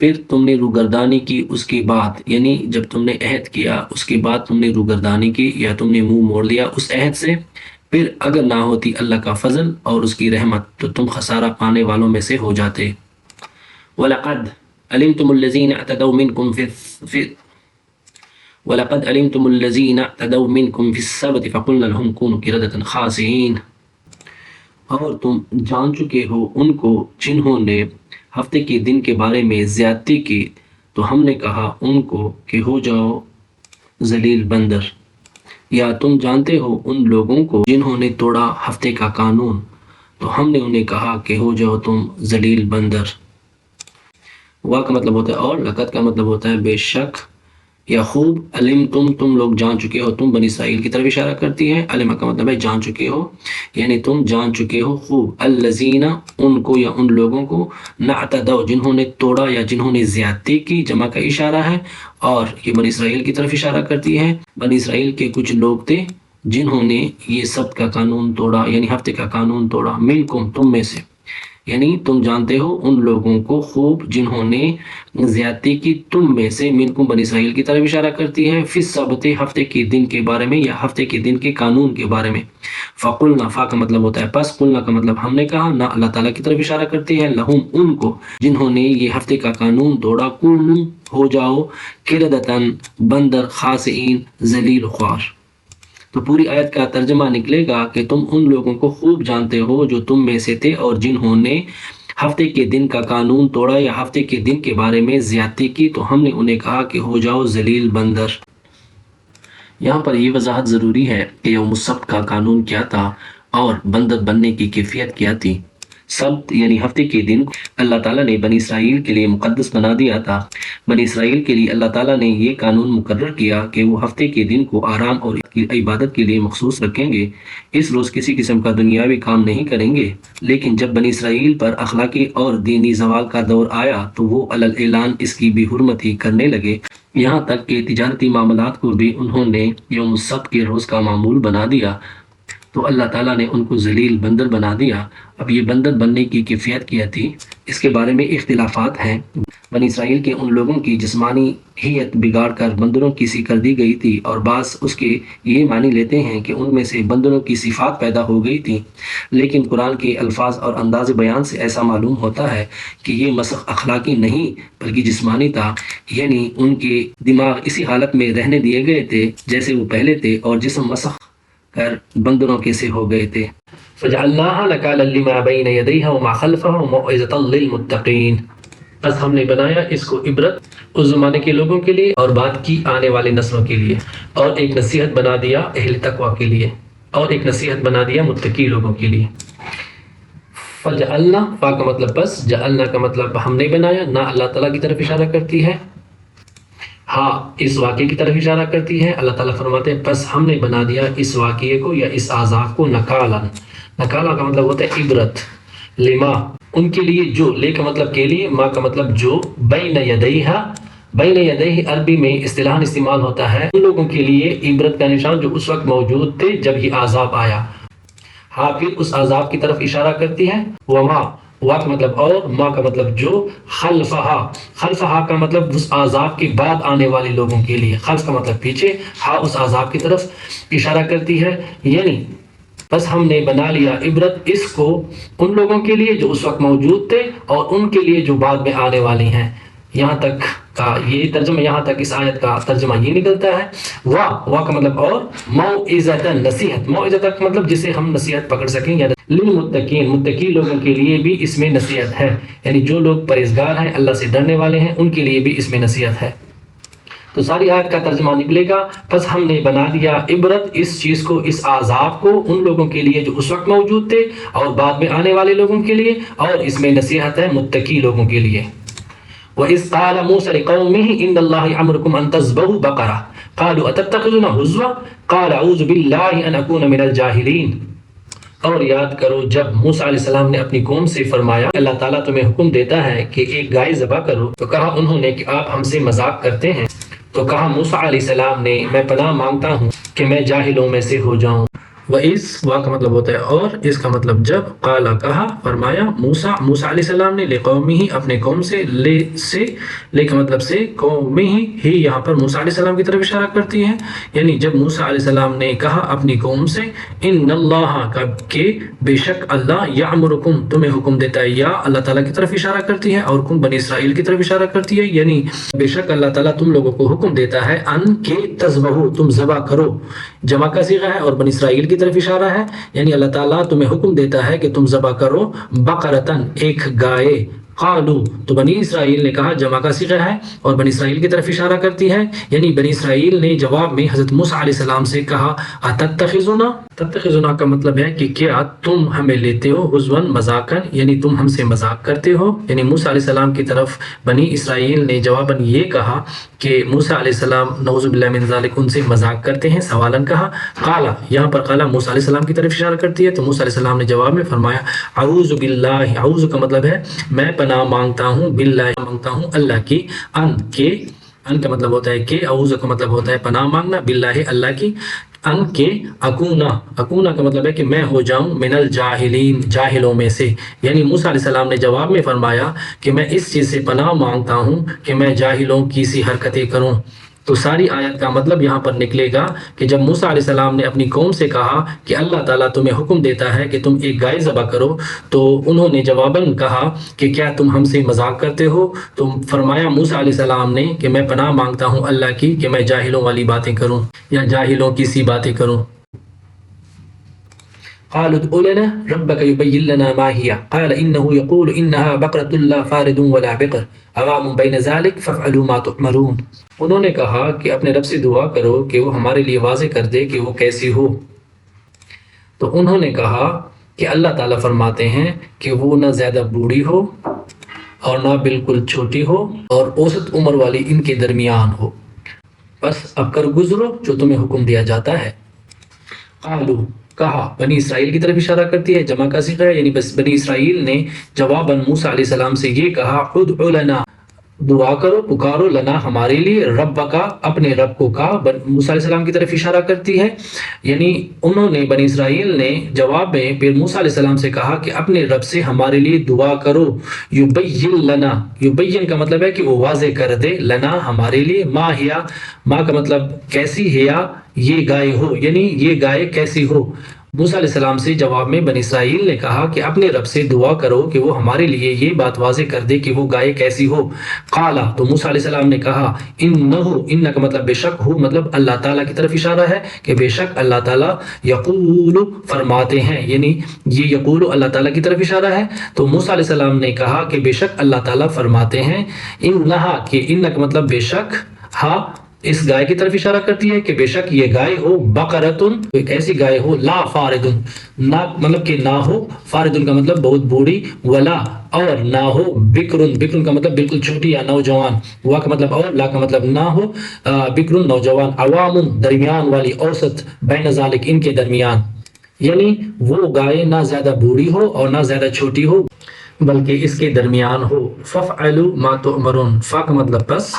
پھر تم نے روگردانی کی اس کے بعد، یعنی جب تم نے عہد کیا اس کے بعد تم نے روگردانی کی یا تم نے منہ موڑ لیا اس عہد سے، پھر اگر نہ ہوتی اللہ کا فضل اور اس کی رحمت تو تم خسارہ پانے والوں میں سے ہو جاتے۔ وَلَقَدْ عَلِمْتُمُ الَّذِينَ اعْتَدَوْا مِنْكُمْ وَلَقَدْ عَلِمْتُمُ الَّذِينَ اعْتَدَوْا مِنْكُمْ فِي السَّبْتِ فَقُلْنَا لَهُمْ كُونُوا قِرَدَةً خَاسِئِينَ، اور تم جان چکے ہو ان کو جنہوں نے ہفتے کے دن کے بارے میں زیادتی کی، تو ہم نے کہا ان کو کہ ہو جاؤ ذلیل بندر۔ یا تم جانتے ہو ان لوگوں کو جنہوں نے توڑا ہفتے کا قانون، تو ہم نے انہیں کہا کہ ہو جاؤ تم ذلیل بندر۔ وا کا مطلب ہوتا ہے اور، لقد کا مطلب ہوتا ہے بے شک یا خوب، علم تم لوگ جان چکے ہو، تم بنی اسرائیل کی طرف اشارہ کرتی ہے، علم کا مطلب ہے جان چکے ہو، یعنی تم جان چکے ہو خوب، الذین ان کو یا ان لوگوں کو، نعتدوا جنہوں نے توڑا یا جنہوں نے زیادتی کی، جمع کا اشارہ ہے اور یہ بنی اسرائیل کی طرف اشارہ کرتی ہے۔ بنی اسرائیل کے کچھ لوگ تھے جنہوں نے یہ سبت کا قانون توڑا، یعنی ہفتے کا قانون توڑا، منکم تم میں سے، یعنی تم جانتے ہو ان لوگوں کو خوب جنہوں نے زیادتی کی تم میں سے، منکم بنی اسرائیل کی طرف اشارہ کرتی ہے، فی السبت ہفتے کے دن کے بارے میں یا ہفتے کے دن کے قانون کے بارے میں۔ فقلنا، فا کا مطلب ہوتا ہے پس، قلنا کا مطلب ہم نے کہا، نہ اللہ تعالیٰ کی طرف اشارہ کرتی ہے، لہم ان کو جنہوں نے یہ ہفتے کا قانون توڑا، کونوا ہو جاؤ، قردۃً بندر، خاسئین ذلیل خوار۔ تو پوری آیت کا ترجمہ نکلے گا کہ تم ان لوگوں کو خوب جانتے ہو جو تم میں سے تھے اور جنہوں نے ہفتے کے دن کا قانون توڑا یا ہفتے کے دن کے بارے میں زیادتی کی، تو ہم نے انہیں کہا کہ ہو جاؤ ذلیل بندر۔ یہاں پر یہ وضاحت ضروری ہے کہ یوم السبت کا قانون کیا تھا اور بندر بننے کی کیفیت کیا تھی۔ سبت یعنی ہفتے کے دن اللہ تعالیٰ نے بنی اسرائیل کے لیے مقدس بنا دیا تھا۔ بنی اسرائیل کے لیے اللہ تعالیٰ نے یہ قانون مقرر کیا کہ وہ ہفتے کے دن کو آرام اور عبادت کے لیے مخصوص رکھیں گے، اس روز کسی قسم کا دنیاوی کام نہیں کریں گے۔ لیکن جب بنی اسرائیل پر اخلاقی اور دینی زوال کا دور آیا تو وہ علی الاعلان اس کی بے حرمتی کرنے لگے، یہاں تک کہ تجارتی معاملات کو بھی انہوں نے یوم السبت کے روز کا معمول بنا دیا، تو اللہ تعالیٰ نے ان کو ذلیل بندر بنا دیا۔ اب یہ بندر بننے کی کیفیت کیا تھی، اس کے بارے میں اختلافات ہیں۔ بنی اسرائیل کے ان لوگوں کی جسمانی ہیئت بگاڑ کر بندروں کی سی کر دی گئی تھی، اور بعض اس کے یہ معنی لیتے ہیں کہ ان میں سے بندروں کی صفات پیدا ہو گئی تھی، لیکن قرآن کے الفاظ اور انداز بیان سے ایسا معلوم ہوتا ہے کہ یہ مسخ اخلاقی نہیں بلکہ جسمانی تھا، یعنی ان کے دماغ اسی حالت میں رہنے دیے گئے تھے جیسے وہ پہلے تھے، اور جسم مسخ کر بندروں کے سے ہو گئے تھے۔ فَجَعَلْنَاهَا نَكَالًا لِمَا بَيْنَ يَدَيْهَا وَمَا خَلْفَهَا وَمَوْعِظَةً لِّلْمُتَّقِينَ، بس ہم نے بنایا اس کو عبرت اس زمانے کے لوگوں کے لیے اور بعد کی آنے والی نسلوں کے لیے، اور ایک نصیحت بنا دیا اہل تقوی کے لیے، اور ایک نصیحت بنا دیا متقی لوگوں کے لیے۔ فَجَعَلْنَا، فا کا مطلب بس، جعلنا کا مطلب ہم نے بنایا، نہ اللہ تعالیٰ کی طرف اشارہ کرتی ہے، ہاں اس واقعے کی طرف اشارہ کرتی ہے۔ اللہ تعالیٰ فرماتے ہیں پس ہم نے بنا دیا اس واقعے کو یا اس عذاب کو نکالا، نکالا کا مطلب ہوتا ہے عبرت، لما ان کے لیے جو، لے کا مطلب کے لیے، ما کا مطلب جو، بین یدیہا، بین یدیہ عربی میں اصطلاحاً استعمال ہوتا ہے ان لوگوں کے لیے عبرت کا نشان جو اس وقت موجود تھے جب یہ عذاب آیا۔ ہاں پھر اس عذاب کی طرف اشارہ کرتی ہے، وما، وا کا مطلب اور، ما کا مطلب جو، خلفہا، خلفہا کا مطلب اس عذاب کے بعد آنے والے لوگوں کے لیے، خلف کا مطلب پیچھے، ہاں اس عذاب کی طرف اشارہ کرتی ہے، یعنی بس ہم نے بنا لیا عبرت اس کو ان لوگوں کے لیے جو اس وقت موجود تھے اور ان کے لیے جو بعد میں آنے والی ہیں۔ یہاں تک کا یہ ترجمہ، یہاں تک اس آیت کا ترجمہ یہ نکلتا ہے۔ وا کا مطلب اور، موعظۃ نصیحت، موعظۃ کا مطلب جسے ہم نصیحت پکڑ سکیں، یا للمتقین، متقی لوگوں کے لیے بھی اس میں نصیحت ہے، یعنی جو لوگ پرہیزگار ہیں، اللہ سے ڈرنے والے ہیں، ان کے لیے بھی اس میں نصیحت ہے۔ تو ساری آیت کا ترجمہ نکلے گا پس ہم نے بنا دیا عبرت اس چیز کو، اس عذاب کو ان لوگوں کے لیے جو اس وقت موجود تھے اور بعد میں آنے والے لوگوں کے لیے، اور اس میں نصیحت ہے متقی لوگوں کے لیے۔ وَإِذْ قَالَ مُوسَىٰ لِقَوْمِهِ إِنَّ اللَّهَ يَأْمُرُكُمْ أَن تَذْبَحُوا بَقَرَةً قَالُوا أَتَتَّخِذُونَا هُزُوًا قَالَ أَعُوذُ بِاللَّهِ أَنْ أَكُونَ مِنَ الْجَاهِلِينَ۔ اور یاد کرو جب موسیٰ علیہ السلام نے اپنی قوم سے فرمایا اللہ تعالیٰ تمہیں حکم دیتا ہے کہ ایک گائے ذبح کرو، تو کہا انہوں نے کہ آپ ہم سے مذاق کرتے ہیں، تو کہا موسیٰ علیہ السلام نے میں پناہ مانگتا ہوں کہ میں جاہلوں میں سے ہو جاؤں۔ وَإِذْ وا کا مطلب ہوتا ہے اور، اس کا مطلب جب، قال کہا، فرمایا، موسیٰ علیہ السلام نے لقومہ اپنے قوم سے، لے کا مطلب سے، قومہ ہی یہاں پر موسیٰ علیہ السلام کی طرف اشارہ کرتی ہے، یعنی جب موسیٰ علیہ السلام نے کہا اپنی قوم سے، ان اللہ کہ بے شک اللہ یعمرکم تمہیں حکم دیتا ہے، یا اللہ تعالیٰ کی طرف اشارہ کرتی ہے اور کم بنی اسرائیل کی طرف اشارہ کرتی ہے، یعنی بے شک اللہ تعالیٰ تم لوگوں کو حکم دیتا ہے ان کے تذبحوا تم ذبح کرو، جمع کا صیغہ ہے اور بنی اسرائیل کی طرف اشارہ ہے، یعنی اللہ تعالیٰ تمہیں حکم دیتا ہے کہ تم ذبح کرو بقرتن ایک گائے، قالو تو بنی اسرائیل نے کہا، جمع کا صیغہ ہے اور بنی اسرائیل کی طرف اشارہ کرتی ہے، یعنی بنی اسرائیل نے جواب میں حضرت موسیٰ علیہ السلام سے کہا، اتتخذنا، تتخذنا کا مطلب ہے کہ کیا تم ہمیں لیتے ہو ہزواً مذاقاً، یعنی تم ہم سے مذاق کرتے ہو، یعنی موسیٰ علیہ السلام کی طرف بنی اسرائیل نے جواباً یہ کہا کہ موسیٰ علیہ السلام نعوذ باللہ من ذالک ان سے مذاق کرتے ہیں، سوالن کہا، قالا یہاں پر قالا موسیٰ علیہ السلام کی طرف اشارہ کرتی ہے، تو موسیٰ علیہ السلام نے جواب میں فرمایا، اعوذ باللہ، اعوذ کا مطلب ہے میں پناہ مانگتا ہوں، باللہ مانگتا ہوں اللہ کی، ان کا مطلب ہوتا ہے کہ، اعوذ کا مطلب ہوتا ہے پناہ مانگنا، باللہ اللہ کی، ان کے اکونا کا مطلب ہے کہ میں ہو جاؤں من الجاہلین جاہلوں میں سے، یعنی موسیٰ علیہ السلام نے جواب میں فرمایا کہ میں اس چیز سے پناہ مانگتا ہوں کہ میں جاہلوں کی سی حرکتیں کروں۔ تو ساری آیت کا مطلب یہاں پر نکلے گا کہ جب موسیٰ علیہ السلام نے اپنی قوم سے کہا کہ اللہ تعالیٰ تمہیں حکم دیتا ہے کہ تم ایک گائے ذبح کرو، تو انہوں نے جواباً کہا کہ کیا تم ہم سے مذاق کرتے ہو، تو فرمایا موسیٰ علیہ السلام نے کہ میں پناہ مانگتا ہوں اللہ کی کہ میں جاہلوں والی باتیں کروں یا جاہلوں کی سی باتیں کروں۔ قالوا ادع لنا ربك يبين لنا ما هي قال إنه يقول إنها بقرة لا فارض ولا بقر عوام بين ذلك فافعلوا ما تؤمرون۔ انہوں نے کہا کہ اپنے رب سے دعا کرو کہ وہ ہمارے لیے واضح کر دے کہ وہ کیسی ہو، تو انہوں نے کہا کہ اللہ تعالیٰ فرماتے ہیں کہ وہ نہ زیادہ بوڑھی ہو اور نہ بالکل چھوٹی ہو اور اوسط عمر والی ان کے درمیان ہو، بس اب کر گزرو جو تمہیں حکم دیا جاتا ہے۔ قالوا کہا، بنی اسرائیل کی طرف اشارہ کرتی ہے، جمع کا صیغہ ہے، یعنی بس بنی اسرائیل نے جواباً موسیٰ علیہ السلام سے یہ کہا، ادع لنا دعا کرو، پکارو، لنا ہمارے لیے، رب کا اپنے رب کو کہا، موسیٰ علیہ السلام کی طرف اشارہ کرتی ہے، یعنی انہوں نے بنی اسرائیل نے جواب میں پھر موسیٰ علیہ السلام سے کہا کہ اپنے رب سے ہمارے لیے دعا کرو، یبین لنا، یبین کا مطلب ہے کہ وہ واضح کر دے، لنا ہمارے لیے، ما ہیا، ما کا مطلب کیسی، ہیا یہ گائے ہو، یعنی یہ گائے کیسی ہو۔ موسیٰ علیہ السلام سے جواب میں بنی اسرائیل نے کہا کہ اپنے رب سے دعا کرو کہ وہ ہمارے لیے یہ بات واضح کر دے کہ وہ گائے کیسی ہو۔ قالا تو موسیٰ علیہ السلام نے کہا، ان کا مطلب بے شک ہو، مطلب اللہ تعالیٰ کی طرف اشارہ ہے کہ بے شک اللہ تعالیٰ یقول فرماتے ہیں، یعنی یہ یقول اللہ تعالیٰ کی طرف اشارہ ہے، تو موسیٰ علیہ السلام نے کہا کہ بے شک اللہ تعالیٰ فرماتے ہیں، انہا کہ ان کا مطلب بے شک، ہاں اس گائے کی طرف اشارہ کرتی ہے کہ بے شک یہ گائے ہو، بقرتن ایک ایسی گائے ہو، لا فاردن نہ مطلب کہ نہ ہو، فاردن کا مطلب بہت بوڑھی، ولا اور نہ ہو، بکرن بکرن کا مطلب بالکل چھوٹی یا نوجوان، وا کا مطلب اور، لا کا مطلب نہ ہو، بکرن نوجوان، عوام درمیان والی، اوسط بین ذالک ان کے درمیان، یعنی وہ گائے نہ زیادہ بوڑھی ہو اور نہ زیادہ چھوٹی ہو بلکہ اس کے درمیان ہو۔ فافعلوا ما تؤمرون، فا کا مطلب بس،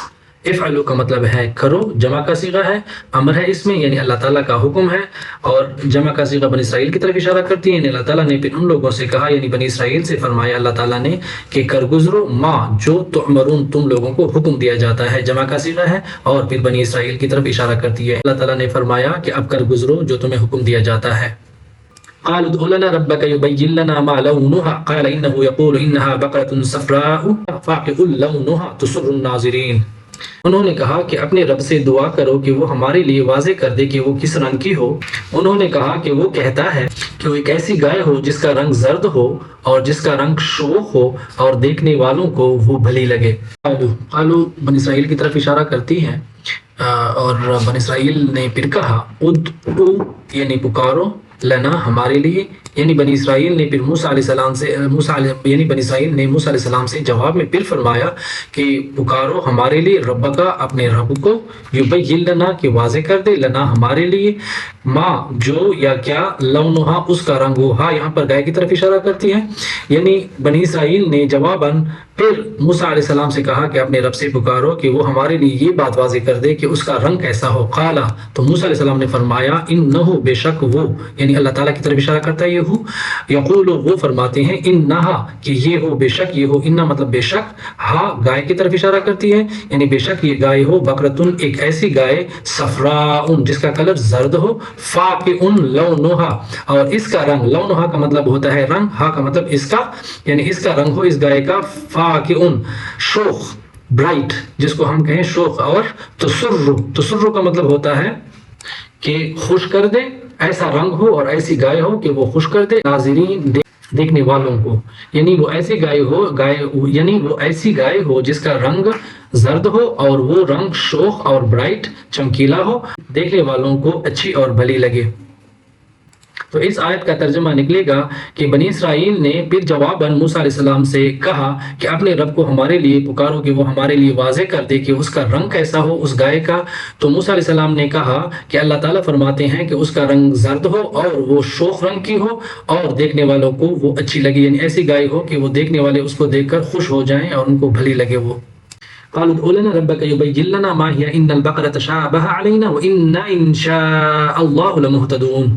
افعلوا کا مطلب ہے کرو، جمع کا صیغہ ہے، امر ہے اس میں، یعنی اللہ تعالیٰ کا حکم ہے، اور جمع کا صیغہ بنی اسرائیل کی طرف اشارہ کرتی ہے، یعنی اللہ تعالیٰ نے پھر ان لوگوں سے کہا، یعنی بنی اسرائیل سے فرمایا اللہ تعالیٰ نے کہ کر گزرو ما جو تؤمرون تم لوگوں کو حکم دیا جاتا ہے، جمع کا صیغہ ہے اور پھر بنی اسرائیل کی طرف اشارہ کرتی ہے، اللہ تعالیٰ نے فرمایا کہ اب کر گزرو جو تمہیں حکم دیا جاتا ہے۔ قالوا ادع لنا ربك يبين لنا ما لونها قال إنه يقول إنها بقرة صفراء فاقع لونها تسر الناظرين۔ انہوں نے کہا کہ اپنے رب سے دعا کرو کہ وہ ہمارے لیے واضح کر دے کہ وہ کس رنگ کی ہو۔ انہوں نے کہا کہ وہ کہتا ہے کہ وہ ایک ایسی گائے ہو جس کا رنگ زرد ہو اور جس کا رنگ شوخ ہو اور دیکھنے والوں کو وہ بھلی لگے۔ قالو بنی اسرائیل کی طرف اشارہ کرتی ہے، اور بنی اسرائیل نے پھر کہا، ادعو یعنی پکارو، لنا ہمارے لیے، یعنی بنی اسرائیل نے پھر موسیٰ علیہ السلام سے یعنی بنی اسرائیل نے موسیٰ علیہ السلام سے جواب میں پھر فرمایا کہ پکارو ہمارے لیے رب کا اپنے رب کو، یبین لنا کہ واضح کر دے، لنا ہمارے لیے، ما جو یا کیا، لونہا اس کا رنگ ہو، ہاں یہاں پر گائے کی طرف اشارہ کرتی ہے، یعنی بنی اسرائیل نے جواباً پھر موسیٰ علیہ السلام سے کہا کہ اپنے رب سے پکارو کہ وہ ہمارے لیے یہ بات واضح کر دے کہ اس کا رنگ کیسا ہو۔ قالا، تو موسیٰ علیہ السلام نے فرمایا، انہو، بے شک وہ، یعنی اللہ تعالیٰ کی طرف اشارہ کرتا ہے یہ ہو، یقول، وہ فرماتے ہیں، انہا، کہ یہ ہو، بے شک یہ ہو، انہا مطلب بے شک، ہا گائے کی طرف اشارہ کرتی ہے، یعنی بے شک یہ گائے ہو، بقرتن ایک ایسی گائے، صفراء جس کا کلر زرد ہو، فاقع لونہا، اور اس کا رنگ، لونہا کا مطلب ہوتا ہے رنگ، ہا کا مطلب اس کا، یعنی اس کا رنگ ہو اس گائے کا، فاقع شوخ، برائٹ، جس کو ہم کہیں شوخ، اور تسر کا مطلب ہوتا ہے کہ خوش کر دے، ایسا رنگ ہو اور ایسی گائے ہو کہ وہ خوش کر دے ناظرین دیکھنے والوں کو، یعنی وہ ایسی گائے ہو جس کا رنگ زرد ہو اور وہ رنگ شوخ اور برائٹ چمکیلا ہو، دیکھنے والوں کو اچھی اور بھلی لگے۔ تو اس آیت کا ترجمہ نکلے گا کہ بنی اسرائیل نے پھر جواباً موسیٰ علیہ السلام سے کہا کہ اپنے رب کو ہمارے لیے پکارو کہ وہ ہمارے لیے واضح کر دے کہ اس کا رنگ کیسا ہو اس گائے کا۔ تو موسیٰ علیہ السلام نے کہا کہ اللہ تعالیٰ فرماتے ہیں کہ اس کا رنگ زرد ہو اور وہ شوخ رنگ کی ہو اور دیکھنے والوں کو وہ اچھی لگے، یعنی ایسی گائے ہو کہ وہ دیکھنے والے اس کو دیکھ کر خوش ہو جائیں اور ان کو بھلی لگے وہ۔ قالوا ادع لنا ربك يبين لنا ما هي ان البقرة تشابه علينا وإنا ان شاء الله لمهتدون۔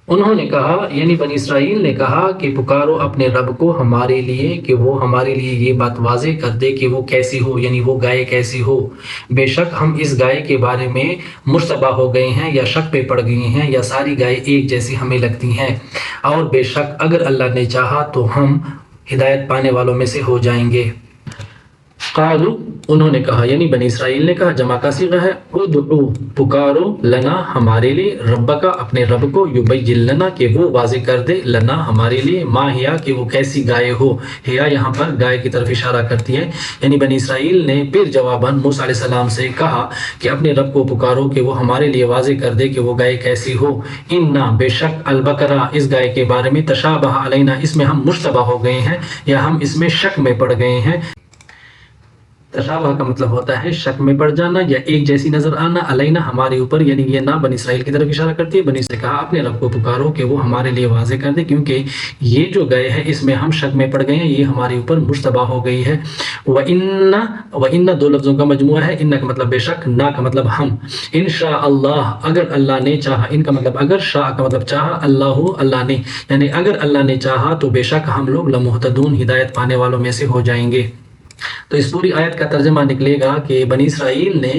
انہوں نے کہا، یعنی بنی اسرائیل نے کہا کہ پکارو اپنے رب کو ہمارے لیے کہ وہ ہمارے لیے یہ بات واضح کر دے کہ وہ کیسی ہو، یعنی وہ گائے کیسی ہو۔ بے شک ہم اس گائے کے بارے میں مشتبہ ہو گئے ہیں یا شک پہ پڑ گئے ہیں، یا ساری گائے ایک جیسی ہمیں لگتی ہیں، اور بے شک اگر اللہ نے چاہا تو ہم ہدایت پانے والوں میں سے ہو جائیں گے۔ قالوا، انہوں نے کہا، یعنی بنی اسرائیل نے کہا، جمع کا صیغہ ہے، ادعو، پکارو، لنا ہمارے لیے، ربک اپنے رب کو، یبین لنا کہ وہ واضح کر دے، لنا ہمارے لیے، ما ہیا کہ وہ کیسی گائے ہو، ہیا یہاں پر گائے کی طرف اشارہ کرتی ہے، یعنی بنی اسرائیل نے پھر جواباً موسیٰ علیہ السلام سے کہا کہ اپنے رب کو پکارو کہ وہ ہمارے لیے واضح کر دے کہ وہ گائے کیسی ہو، انا، بے شک، البقرہ اس گائے کے بارے میں، تشابہ علینا اس میں ہم مشتبہ ہو گئے ہیں یا ہم اس میں شک میں پڑ گئے ہیں۔ تشابہ کا مطلب ہوتا ہے شک میں پڑ جانا یا ایک جیسی نظر آنا، علینا ہمارے اوپر، یعنی یہ نہ بنی اسرائیل کی طرف اشارہ کرتی ہے، بنی اسرائیل کہا اپنے رب کو پکارو کہ وہ ہمارے لیے واضح کر دے کیونکہ یہ جو گئے ہے اس میں ہم شک میں پڑ گئے ہیں، یہ ہمارے اوپر مشتبہ ہو گئی ہے۔ وَإِنَّ دو لفظوں کا مجموعہ ہے، ان کا مطلب بے شک، نا کا مطلب ہم، انشاء اللہ اگر اللہ نے چاہا، ان کا مطلب اگر، شاء کا مطلب چاہا، اللہ نے، یعنی اگر اللہ نے چاہا تو بے شک ہم لوگ لمہتدون ہدایت پانے والوں میں سے ہو جائیں گے۔ تو اس پوری آیت کا ترجمہ نکلے گا کہ بنی اسرائیل نے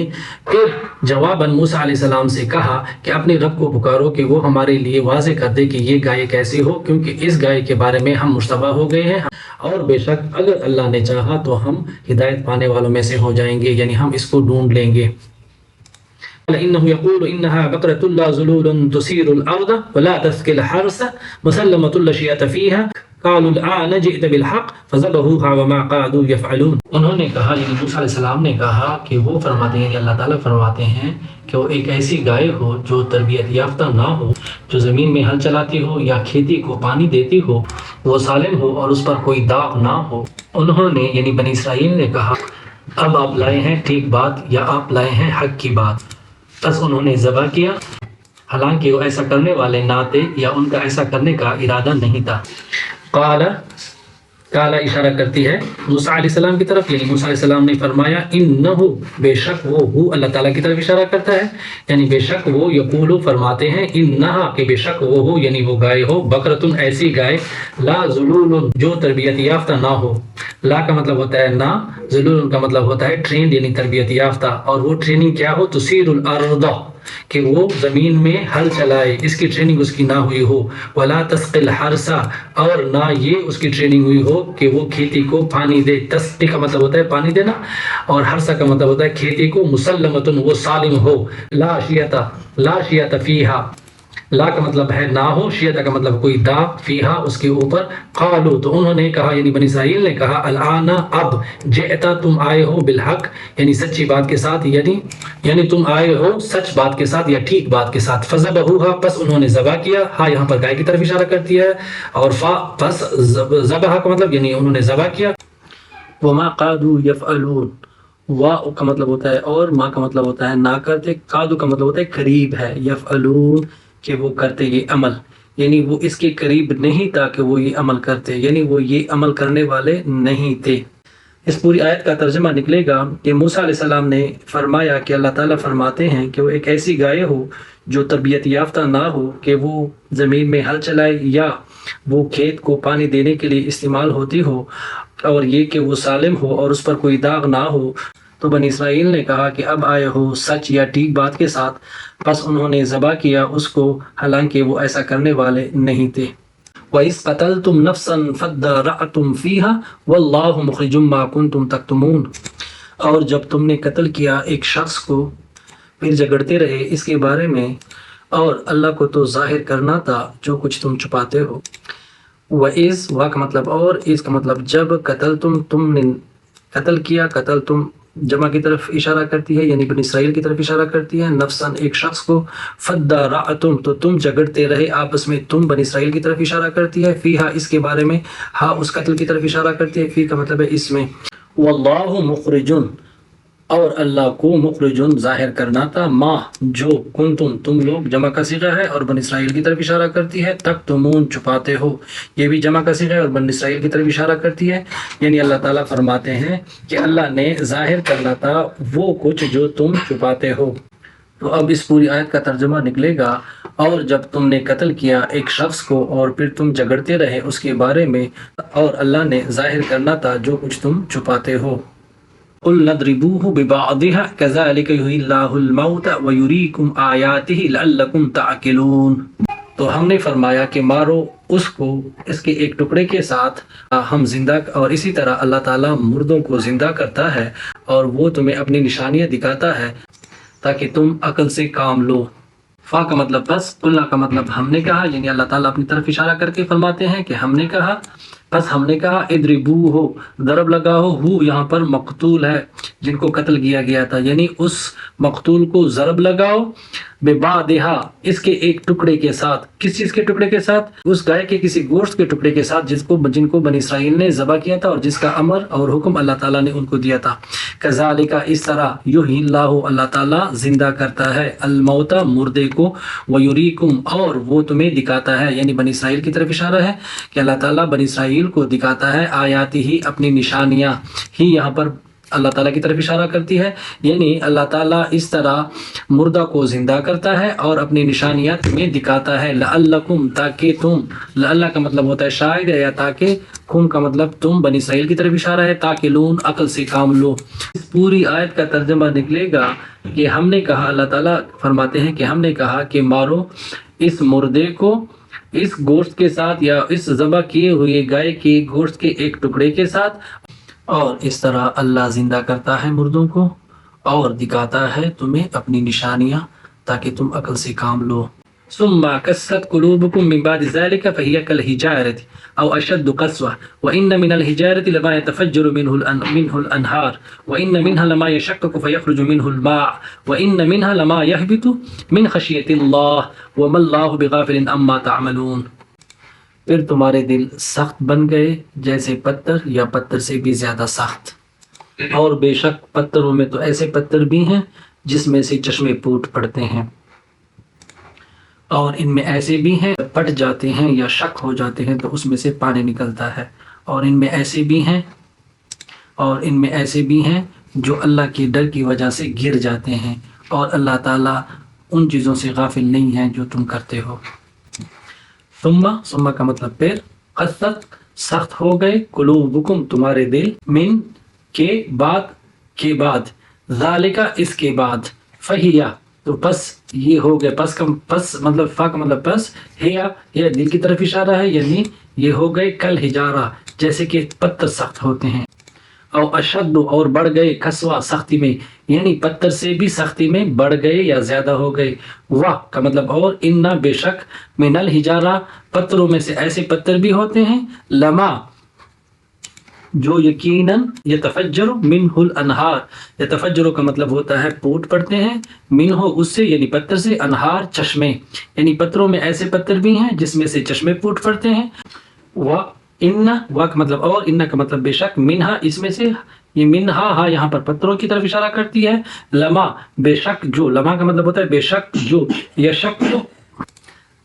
پھر جواباً موسیٰ علیہ السلام سے کہا کہ اپنے رب کو پکارو کہ وہ ہمارے لیے واضح کر دے کہ یہ گائے کیسی ہو، کیونکہ اس گائے کے بارے میں ہم مشتبہ ہو گئے ہیں، اور بے شک اگر اللہ نے چاہا تو ہم ہدایت پانے والوں میں سے ہو جائیں گے، یعنی ہم اس کو ڈھونڈ لیں گے۔ إنه يقول إنها بقرة لا ذلول تثير الأرض ولا تسقي الحرث مسلمة لا شية فيها قالوا الآن جئت بالحق فذبحوها وما كادوا يفعلون۔ انہوں نے کہا، یعنی موسیٰ علیہ السلام نے کہا کہ وہ فرماتے ہیں، اللہ تعالیٰ فرماتے ہیں کہ وہ ایک ایسی گائے ہو جو تربیت یافتہ نہ ہو، جو زمین میں ہل چلاتی ہو یا کھیتی کو پانی دیتی ہو، وہ سالم ہو اور اس پر کوئی داغ نہ ہو۔ انہوں نے، یعنی بنی اسرائیل نے کہا، اب آپ لائے ہیں ٹھیک بات یا آپ لائے ہیں حق کی بات، بس انہوں نے ذبح کیا، حالانکہ وہ ایسا کرنے والے نہ تھے یا ان کا ایسا کرنے کا ارادہ نہیں تھا۔ قال اشارہ کرتی ہے موسیٰ علیہ السلام کی طرف، یعنی موسیٰ علیہ السلام نے فرمایا، انہو، بے شک وہ اللہ تعالیٰ کی طرف اشارہ کرتا ہے، یعنی بے شک وہ، یقولو فرماتے ہیں، انہا کہ بے شک وہ ہو، یعنی وہ گائے ہو، بقرتن ایسی گائے، لا ذلول جو تربیت یافتہ نہ ہو، لا کا مطلب ہوتا ہے نہ، ذلول کا مطلب ہوتا ہے ٹرینڈ، یعنی تربیت یافتہ، اور وہ ٹریننگ کیا ہو، تثیر الارض کہ وہ زمین میں ہل چلائے، اس کی ٹریننگ اس کی نہ ہوئی ہو، ولا تسقی الحرث اور نہ یہ اس کی ٹریننگ ہوئی ہو کہ وہ کھیتی کو پانی دے، تسقی کا مطلب ہوتا ہے پانی دینا، اور حرث کا مطلب ہوتا ہے کھیتی کو، مسلمتن وہ سالم ہو، لا شیۃ فیہا، لا کا مطلب ہے نہ ہو، شیعہ کا مطلب کوئی داغ، فیہا اس کے اوپر، قالو تو انہوں نے کہا، یعنی بنی اسرائیل نے کہا، الآن اب، جئتا تم آئے ہو، بالحق یعنی سچی بات کے ساتھ، یعنی تم آئے ہو سچ بات کے ساتھ یا ٹھیک بات کے ساتھ، فذبحوها پس انہوں نے ذبح کیا، ہاں یہاں پر گائے کی طرف اشارہ کرتی ہے، اور پس ذبح کا مطلب یعنی انہوں نے ذبح کیا، وما قادوا يفعلون، وا کا مطلب ہوتا ہے اور ما کا مطلب ہوتا ہے نہ کرتے، قادو کا مطلب ہوتا ہے قریب ہے، یفعلون کہ وہ کرتے یہ عمل، یعنی وہ اس کے قریب نہیں تھا کہ وہ یہ عمل کرتے، یعنی وہ یہ عمل کرنے والے نہیں تھے۔ اس پوری آیت کا ترجمہ نکلے گا کہ موسیٰ علیہ السلام نے فرمایا کہ اللہ تعالیٰ فرماتے ہیں کہ وہ ایک ایسی گائے ہو جو تربیت یافتہ نہ ہو کہ وہ زمین میں ہل چلائے یا وہ کھیت کو پانی دینے کے لیے استعمال ہوتی ہو، اور یہ کہ وہ سالم ہو اور اس پر کوئی داغ نہ ہو۔ تو بنی اسرائیل نے کہا کہ اب آئے ہو سچ یا ٹھیک بات کے ساتھ، پس انہوں نے ذبح کیا اس کو، حالانکہ وہ ایسا کرنے والے نہیں تھے۔ وَإِذْ قَتَلْتُمْ نَفْسًا فَادَّارَأْتُمْ فِيهَا وَاللَّهُ مُخْرِجٌ مَا كُنْتُمْ تَكْتُمُونَ، اور جب تم نے قتل کیا ایک شخص کو پھر جھگڑتے رہے اس کے بارے میں، اور اللہ کو تو ظاہر کرنا تھا جو کچھ تم چھپاتے ہو۔ وَإِذْ وا کا مطلب اور، اس کا مطلب جب، تم نے قتل کیا، قتل تم جمع کی طرف اشارہ کرتی ہے، یعنی بنی اسرائیل کی طرف اشارہ کرتی ہے، نفساً ایک شخص کو، فَادَّارَأْتُمْ تو تم جھگڑتے رہے آپس میں، تم بنی اسرائیل کی طرف اشارہ کرتی ہے، فیہا اس کے بارے میں، ہاں اس قتل کی طرف اشارہ کرتی ہے، فی کا مطلب ہے اس میں، واللہ مخرجن اور اللہ کو مخرجن ظاہر کرنا تھا، ما جو، کنتم تم لوگ جمع کا صیغہ ہے اور بنی اسرائیل کی طرف اشارہ کرتی ہے، تکتمون چھپاتے ہو، یہ بھی جمع کا صیغہ ہے اور بنی اسرائیل کی طرف اشارہ کرتی ہے، یعنی اللہ تعالیٰ فرماتے ہیں کہ اللہ نے ظاہر کرنا تھا وہ کچھ جو تم چھپاتے ہو۔ تو اب اس پوری آیت کا ترجمہ نکلے گا، اور جب تم نے قتل کیا ایک شخص کو اور پھر تم جھگڑتے رہے اس کے بارے میں، اور اللہ نے ظاہر کرنا تھا جو کچھ تم چھپاتے ہو۔ قُلْ نَضْرِبُوهُ بِبَعْضِهَا كَذَلِكَ يُحْيِي اللَّهُ الْمَوْتَ وَيُرِيكُمْ آيَاتِهِ لَعَلَّكُمْ تَعْقِلُونَ، تو ہم نے فرمایا کہ مارو اس کو اس کے ایک ٹکڑے کے ساتھ، ہم زندہ، اور اسی طرح اللہ تعالیٰ مردوں کو زندہ کرتا ہے اور وہ تمہیں اپنی نشانیاں دکھاتا ہے تاکہ تم عقل سے کام لو۔ فا کا مطلب بس، اللہ کا مطلب ہم نے کہا، یعنی اللہ تعالیٰ اپنی طرف اشارہ کر کے فرماتے ہیں کہ ہم نے کہا، بس ہم نے کہا، اضربو ہو ضرب لگا ہو یہاں پر مقتول ہے جن کو قتل کیا گیا تھا، یعنی اس مقتول کو ضرب لگاؤ، ببعضھا اس کے ایک ٹکڑے کے ساتھ، کس چیز کے ٹکڑے کے ساتھ؟ اس گائے کے کسی گوشت کے ٹکڑے کے ساتھ جن کو بنی اسرائیل نے ذبح کیا تھا اور جس کا امر اور حکم اللہ تعالیٰ نے ان کو دیا تھا۔ کذالک اس طرح، یحیی اللہ اللہ تعالیٰ زندہ کرتا ہے، الموت مردے کو، ویریکم اور وہ تمہیں دکھاتا ہے، یعنی بنی اسرائیل کی طرف اشارہ ہے کہ اللہ تعالیٰ بنی اسرائیل کو دکھاتا ہے، آیاتی ہی اپنی نشانیاں، ہی یہاں پر اللہ تعالیٰ کی طرف اشارہ کرتی ہے، یعنی اللہ تعالیٰ اس طرح مردہ کو زندہ کرتا ہے اور اپنی نشانیاں تمہیں دکھاتا ہے، لعلکم تاکہ تم، لعل کا مطلب ہوتا ہے شاید، یا تاکہ، کم کا مطلب تم، بنی اسرائیل کی طرف اشارہ ہے، تاکہ لون عقل سے کام لو۔ اس پوری آیت کا ترجمہ نکلے گا کہ ہم نے کہا، اللہ تعالیٰ فرماتے ہیں کہ ہم نے کہا کہ مارو اس مردے کو اس گوشت کے ساتھ یا اس ذبح کیے ہوئے گائے کے گوشت کے ایک ٹکڑے کے ساتھ، اور اس طرح اللہ زندہ کرتا ہے مردوں کو اور دکھاتا ہے تمہیں اپنی نشانیاں تاکہ تم عقل سے کام لو۔ ثم قست قلوبكم من بعد ذلك فهي كالحجارة أو أشد قسوة وإن من الحجارة لما يتفجر منه الأنهار وإن منها لما يشقق فيخرج منه الماء وإن منها لما يهبط من خشية الله وما الله بغافل عما تعملون، پھر تمہارے دل سخت بن گئے جیسے پتھر یا پتھر سے بھی زیادہ سخت، اور بے شک پتھروں میں تو ایسے پتھر بھی ہیں جس میں سے چشمے پھوٹ پڑتے ہیں، اور ان میں ایسے بھی ہیں پٹ جاتے ہیں یا شک ہو جاتے ہیں تو اس میں سے پانی نکلتا ہے، اور ان میں ایسے بھی ہیں جو اللہ کے ڈر کی وجہ سے گر جاتے ہیں، اور اللہ تعالیٰ ان چیزوں سے غافل نہیں ہے جو تم کرتے ہو۔ ثم کا مطلب پھر، قست سخت ہو گئے، قلوبکم تمہارے دل، من کے بعد، ذالکا اس کے بعد، فہیا تو پس یہ ہو گئے، پس مطلب فا کا مطلب پس، یہ دل کی طرف اشارہ ہے، یعنی یہ ہو گئے کل حجارہ جیسے کہ پتھر سخت ہوتے ہیں، او اشد اور بڑھ گئے، قسوہ سختی میں، یعنی پتھر سے بھی سختی میں بڑھ گئے یا زیادہ ہو گئے، واہ کا مطلب اور، ان بے شک، من الحجارہ پتھروں میں سے ایسے پتھر بھی ہوتے ہیں، لما جو یقیناً، یتفجر منہ الانہار، یتفجر کا مطلب ہوتا ہے پھوٹ پڑتے ہیں، منہ اس سے یعنی پتھر سے، انہار چشمے، یعنی پتھروں میں ایسے پتھر بھی ہیں جس میں سے چشمے پھوٹ پڑتے ہیں، وا کا مطلب اور، ان کا مطلب بے شک، منہا اس میں سے، یہ منہا ہا یہاں پر پتھروں کی طرف اشارہ کرتی ہے، لما بے شک جو، لما کا مطلب ہوتا ہے بے شک جو، یا شک جو،